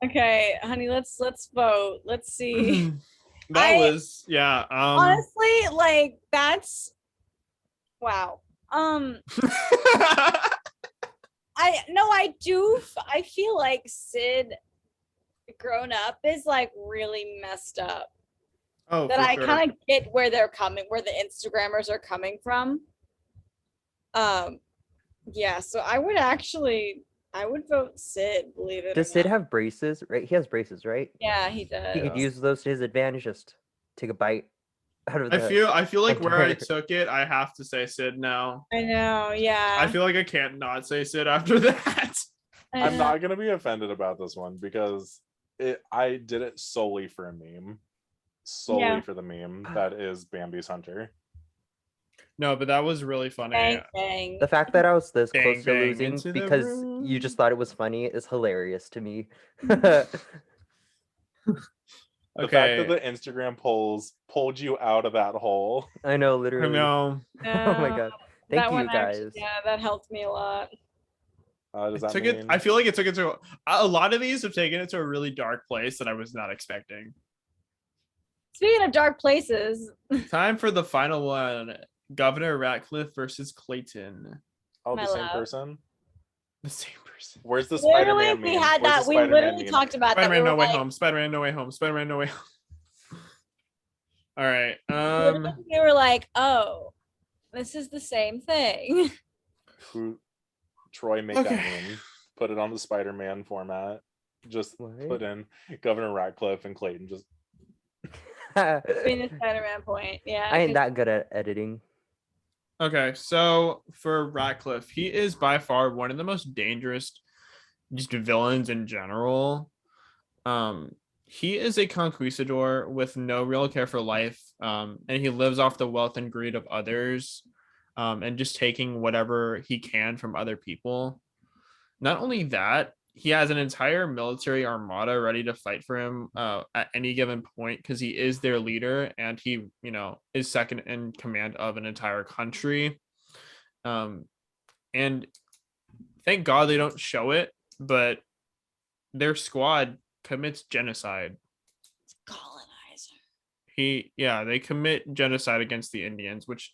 Okay, honey, let's vote. Let's see. That was yeah. Honestly, like that's wow. I feel like Sid grown up is like really messed up. Oh, That for I sure. kind of get where they're coming, where the Instagrammers are coming from. Yeah, so I would vote Sid, believe it or Does Sid not. have braces? Right, he has braces, right? Yeah, he He could does. use those to his advantage. Just take a bite out of I the feel like where I hunter. took it, I have to say Sid now. I know, yeah. I feel like I can't not say Sid after that. I'm not gonna be offended about this one because I did it solely for a meme. Solely for the meme that is Bambi's hunter. No, but that was really funny. Bang, bang. The fact that I was this Bang, close to bang losing into the because room. you just thought it was funny is hilarious to me. The fact Okay. that the Instagram polls pulled you out of that hole. I know, I literally. know. Oh my god. Thank That you one guys. actually, yeah, that helped me a lot. Does that Took mean... it. I feel like it took it to a lot of these have taken it to a really dark place that I was not expecting. Speaking of dark places, Time for the final one: Governor Ratcliffe versus Clayton. Oh, My the same love. person? The same person. Where's the literally, Spider-Man we meme? had Where's that. the We Spider-Man literally meme? talked about that. Spider-Man We No were Way like, Home. Spider-Man No Way Home. Spider-Man No Way Home. All right. we were like, oh, this is the same thing. Troy, make Okay. that meme. Put it on the Spider-Man format. Just What? put in Governor Ratcliffe and Clayton. Just Being the Spider-Man point, yeah. I ain't that good at editing. Okay, so for Ratcliffe, he is by far one of the most dangerous just villains in general. He is a conquistador with no real care for life, and he lives off the wealth and greed of others, and just taking whatever he can from other people. Not only that, he has an entire military armada ready to fight for him at any given point because he is their leader and he, is second in command of an entire country. And thank God they don't show it, but their squad commits genocide. Colonizer. They commit genocide against the Indians, which,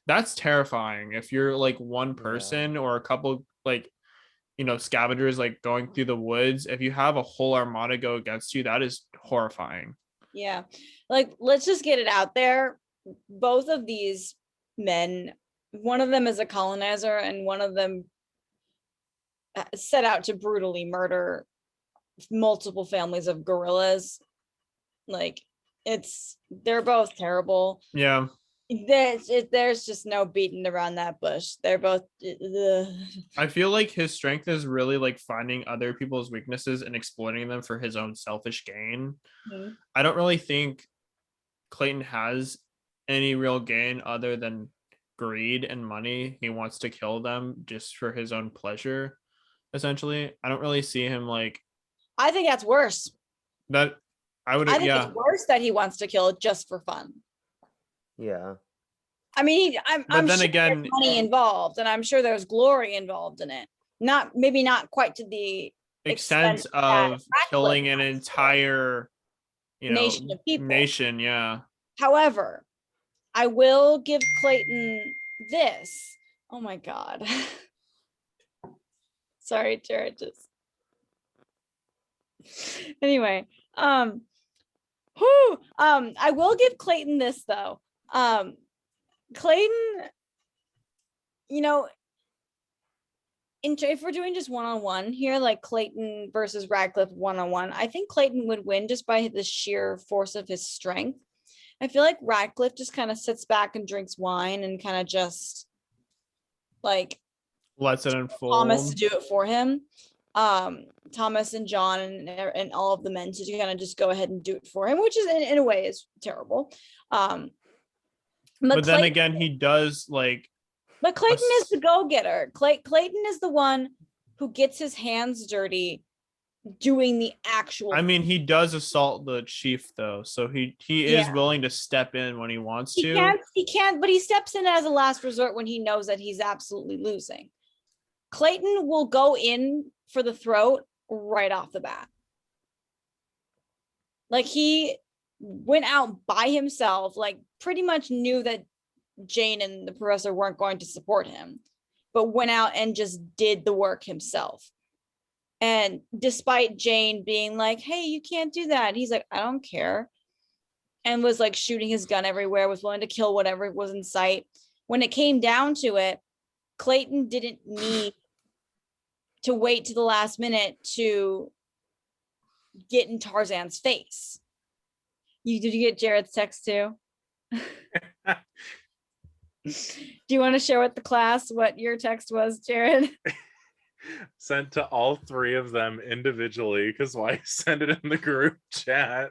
that's terrifying. If you're like one person or a couple, scavengers like going through the woods, if you have a whole armada go against you, that is horrifying. Yeah. Like, let's just get it out there. Both of these men, one of them is a colonizer and one of them set out to brutally murder multiple families of gorillas. Like, they're both terrible. Yeah. There's just no beating around that bush. They're both I feel like his strength is really like finding other people's weaknesses and exploiting them for his own selfish gain. Mm-hmm. I don't really think Clayton has any real gain other than greed and money. He wants to kill them just for his own pleasure, essentially. I don't really see him like... I think that's worse. I think it's worse that he wants to kill just for fun. Yeah. I mean, I'm then sure again, there's money involved, and I'm sure there's glory involved in it. Maybe not quite to the extent of killing an entire, nation of people. Nation, yeah. However, I will give Clayton this. Oh my God. Sorry, Jared. Just anyway. I will give Clayton this though. Clayton, if we're doing just one-on-one here, like Clayton versus Radcliffe one-on-one, I think Clayton would win just by the sheer force of his strength. I feel like Radcliffe just kind of sits back and drinks wine and kind of just like lets it unfold. Thomas to do it for him. Thomas and John and all of the men to kind of just go ahead and do it for him, which is in a way is terrible. But then again, he does like. But Clayton is the go-getter. Clayton is the one who gets his hands dirty doing the actual. I mean, he does assault the chief though, so he is willing to step in when he wants to. He can't, but he steps in as a last resort when he knows that he's absolutely losing. Clayton will go in for the throat right off the bat. Like he went out by himself, like pretty much knew that Jane and the professor weren't going to support him, but went out and just did the work himself. And despite Jane being like, hey, you can't do that, he's like, I don't care. And was like shooting his gun everywhere, was willing to kill whatever was in sight. When it came down to it, Clayton didn't need to wait to the last minute to get in Tarzan's face. Did you get Jared's text too? Do you want to share with the class what your text was, Jared? Sent to all three of them individually, because why send it in the group chat?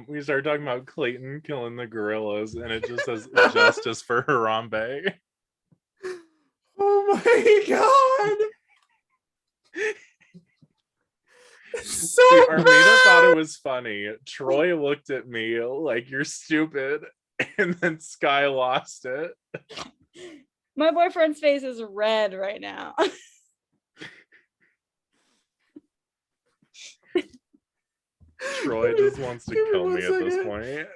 We started talking about Clayton killing the gorillas, and it just says justice for Harambe. Oh my god. So See, Armida bad. thought it was funny. Troy looked at me like you're stupid, and then Sky lost it. My boyfriend's face is red right now. Troy just wants to Give me kill 1 me at this second. point.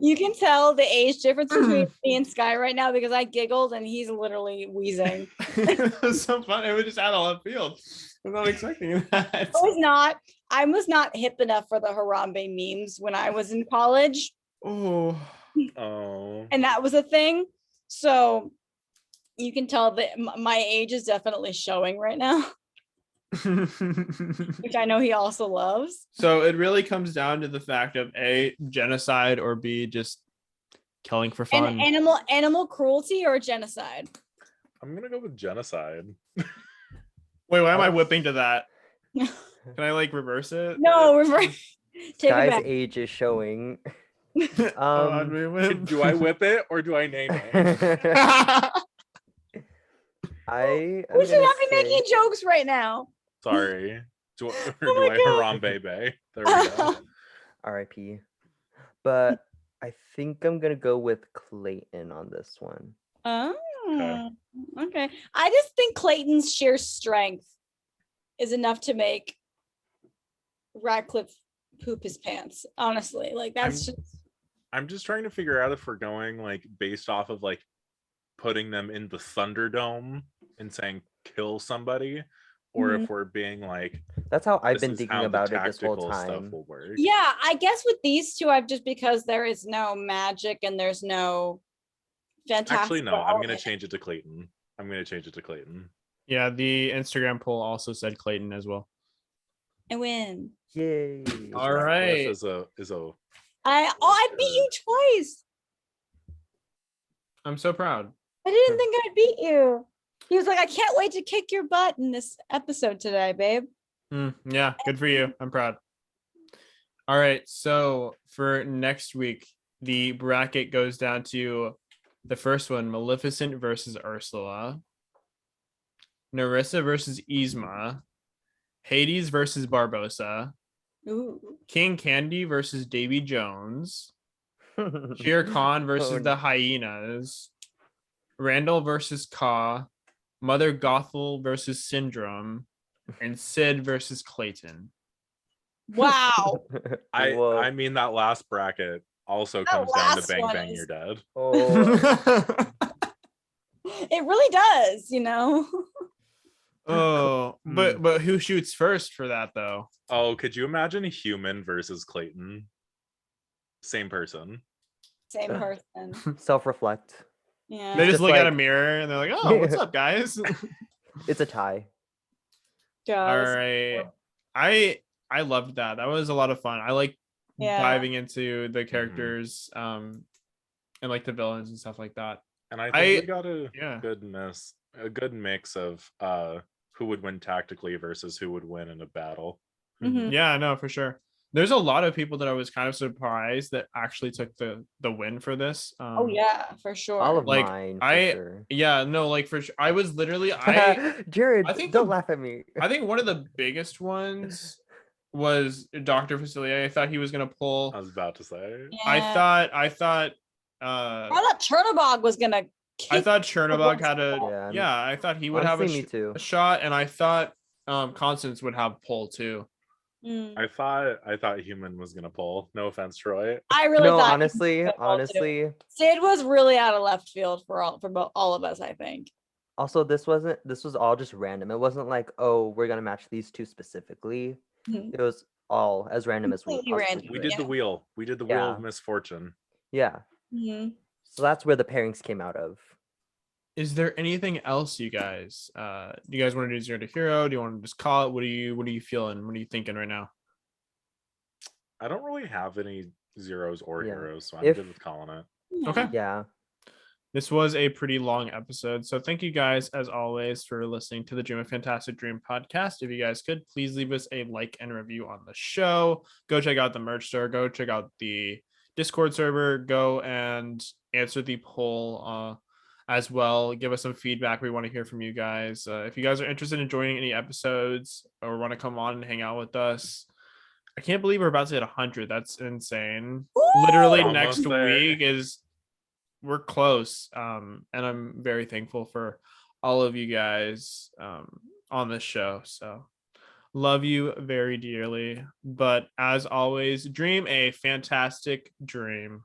You can tell the age difference between me and Sky right now because I giggled and he's literally wheezing. It was so fun. It would just add a left field. I'm not expecting that. I was not. I was not hip enough for the Harambe memes when I was in college, Oh. Oh. and that was a thing. So you can tell that my age is definitely showing right now, which I know he also loves. So it really comes down to the fact of A, genocide, or B, just killing for fun. And animal cruelty or genocide. I'm gonna go with genocide. Wait, why am I whipping to that? Can I like reverse it? No, reverse. Take it Guy's back. age is showing. Oh, I'd be whip. Do I whip it or do I name it? I am We should gonna not be say- making jokes right now. Sorry. Do Oh I my God. Harambe Bay? There we go. R.I.P. But I think I'm gonna go with Clayton on this one. Oh, okay. I just think Clayton's sheer strength is enough to make Radcliffe poop his pants. Honestly, like that's just I'm just trying to figure out if we're going like based off of like putting them in the Thunderdome and saying kill somebody, or if we're being like That's how I've this been is thinking how the about it this whole tactical stuff time. will work. yeah. I guess with these two, I've just because there is no magic and there's no fantastic. Actually, no, I'm gonna change it to Clayton. Yeah, the Instagram poll also said Clayton as well. I win. Yay. 'Cause All Radcliffe right. Is a I beat you twice. I'm so proud. I didn't think I'd beat you. He was like, I can't wait to kick your butt in this episode today, babe. Yeah, good for you. I'm proud. All right, so for next week, the bracket goes down to the first one, Maleficent versus Ursula, Nerissa versus Yzma, Hades versus Barbosa, Ooh. King Candy versus Davy Jones, Shere Khan versus Oh, the no. Hyenas, Randall versus Ka, Mother Gothel versus Syndrome, and Sid versus Clayton. Wow. Whoa. I mean that last bracket also That comes down to last Bang one Bang is- You're Dead. Oh, It really does, you know. Oh, but who shoots first for that though? Oh, could you imagine a human versus Clayton? Same person. Same person. self-reflect. Yeah. They just just look at a like- mirror and they're like, "Oh, what's up, guys?" It's a tie. All Goes. right, I loved that. That was a lot of fun. I like Yeah. diving into the characters, and like the villains and stuff like that. And I think we I- got a yeah. good mix of who would win tactically versus who would win in a battle. Mhm. Yeah, no, for sure. There's a lot of people that I was kind of surprised that actually took the win for this. Oh yeah, for sure. All of Like, mine. For I- sure. Yeah, no, like for sure. I was literally Jared, I think don't the- laugh at me. I think one of the biggest ones was Dr. Facillier. I thought he was gonna pull. I was about to say. Yeah. I thought I thought Chernobog was gonna I thought Chernobog had Yeah, I thought he would have honestly, me too. a shot, and I thought Constance would have pull too. Mm. I thought human was gonna pull. No offense, Troy. I really No, thought honestly, honestly, Sid was really out of left field for all of us, I think. also this was all just random. It wasn't like, oh, we're gonna match these two specifically. Mhm. It was all as random as we Completely possibly random. We could. did the Yeah. wheel. We did the wheel of Yeah. misfortune. Yeah. Mhm. So that's where the pairings came out of. Is there anything else you guys do you guys want to do zero to hero? Do you want to just call it? What are you feeling? What are you thinking right now? I don't really have any zeros or Yeah. heroes, so I'm If- good with calling it. Okay. Yeah. This was a pretty long episode. So thank you guys, as always, for listening to the Dream a Fantastic Dream podcast. If you guys could, please leave us a like and review on the show. Go check out the merch store. Go check out the Discord server. Go and answer the poll as well. Give us some feedback. We want to hear from you guys. If you guys are interested in joining any episodes or want to come on and hang out with us, I can't believe we're about to hit 100. That's insane. Literally Almost next there. week we're close, and I'm very thankful for all of you guys on this show. So love you very dearly, but as always, dream a fantastic dream.